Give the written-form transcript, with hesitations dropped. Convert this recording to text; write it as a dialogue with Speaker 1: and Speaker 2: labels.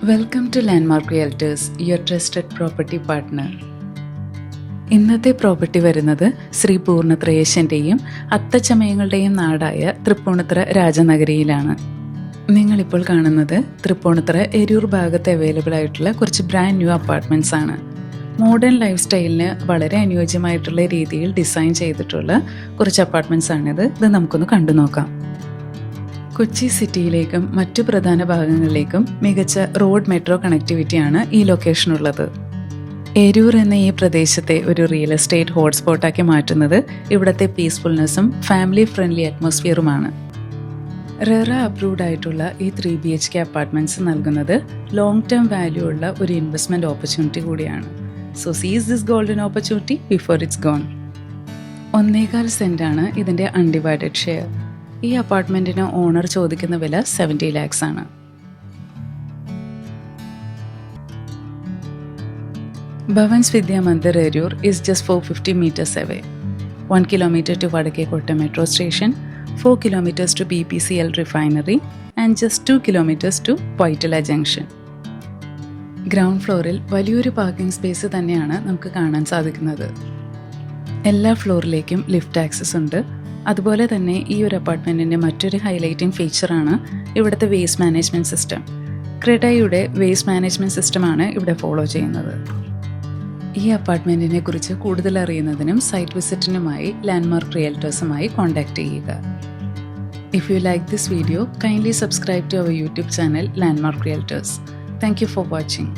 Speaker 1: Welcome to landmark realtors, your trusted property partner. ഇന്നത്തെ property വരുന്നത് ശ്രീ പൂർണ്ണത്രയേശൻ്റെയും അത്തച്ചമയങ്ങളുടെയും നാടായ തൃപ്പൂണിത്തുറ രാജനഗരിയിലാണ്. നിങ്ങളിപ്പോൾ കാണുന്നത് തൃപ്പൂണിത്തുറ എരൂർ ഭാഗത്ത് അവൈലബിൾ ആയിട്ടുള്ള കുറച്ച് ബ്രാൻഡ് ന്യൂ അപ്പാർട്ട്മെൻറ്റ്സ് ആണ്. മോഡേൺ ലൈഫ് സ്റ്റൈലിന് വളരെ അനുയോജ്യമായിട്ടുള്ള രീതിയിൽ ഡിസൈൻ ചെയ്തിട്ടുള്ള കുറച്ച് അപ്പാർട്ട്മെൻറ്റ്സ് ആണിത്. ഇത് നമുക്കൊന്ന് കണ്ടു നോക്കാം. കൊച്ചി സിറ്റിയിലേക്കും മറ്റു പ്രധാന ഭാഗങ്ങളിലേക്കും മികച്ച റോഡ് മെട്രോ കണക്ടിവിറ്റിയാണ് ഈ ലൊക്കേഷനുള്ളത്. എരൂർ എന്ന ഈ പ്രദേശത്തെ ഒരു റിയൽ എസ്റ്റേറ്റ് ഹോട്ട്സ്പോട്ടാക്കി മാറ്റുന്നത് ഇവിടുത്തെ പീസ്ഫുൾനെസ്സും ഫാമിലി ഫ്രണ്ട്ലി അറ്റ്മോസ്ഫിയറുമാണ്. റെറ അപ്രൂവ്ഡ് ആയിട്ടുള്ള ഈ 3 BHK അപ്പാർട്ട്മെൻറ്റ്സ് നൽകുന്നത് ലോങ് ടേം വാല്യൂ ഉള്ള ഒരു ഇൻവെസ്റ്റ്മെൻറ്റ് ഓപ്പർച്യൂണിറ്റി കൂടിയാണ്. So seize this golden opportunity before it's gone. 1.25 സെൻറ്റാണ് ഇതിൻ്റെ അൺഡിവൈഡഡ് ഷെയർ. ഈ അപ്പാർട്ട്മെൻറ്റിന് ഓണർ ചോദിക്കുന്ന വില 70 lakhs ആണ്. Bhavans Vidya Mandir Eroor is just 450 meters away. 1 kilometer to Vadakkekotta metro station, 4 kilometers to BPCL refinery and just 2 kilometers to പൊയ്റ്റല ജംഗ്ഷൻ. ഗ്രൗണ്ട് ഫ്ലോറിൽ വലിയൊരു പാർക്കിംഗ് സ്പേസ് തന്നെയാണ് നമുക്ക് കാണാൻ സാധിക്കുന്നത്. എല്ലാ ഫ്ലോറിലേക്കും ലിഫ്റ്റ് ആക്സസ് ഉണ്ട്. അതുപോലെ തന്നെ ഈ ഒരു അപ്പാർട്ട്മെൻറ്റിൻ്റെ മറ്റൊരു ഹൈലൈറ്റിംഗ് ഫീച്ചറാണ് ഇവിടുത്തെ വേസ്റ്റ് മാനേജ്മെൻറ്റ് സിസ്റ്റം. ക്രെഡയുടെ വേസ്റ്റ് മാനേജ്മെൻറ്റ് സിസ്റ്റമാണ് ഇവിടെ ഫോളോ ചെയ്യുന്നത്. ഈ അപ്പാർട്ട്മെൻറ്റിനെ കുറിച്ച് കൂടുതൽ അറിയുന്നതിനും സൈറ്റ് വിസിറ്റിനുമായി ലാൻഡ്മാർക്ക് റിയൽറ്റേഴ്സുമായി കോൺടാക്റ്റ് ചെയ്യുക. If you like this video, kindly subscribe to our YouTube channel Landmark Realtors. Thank you for watching.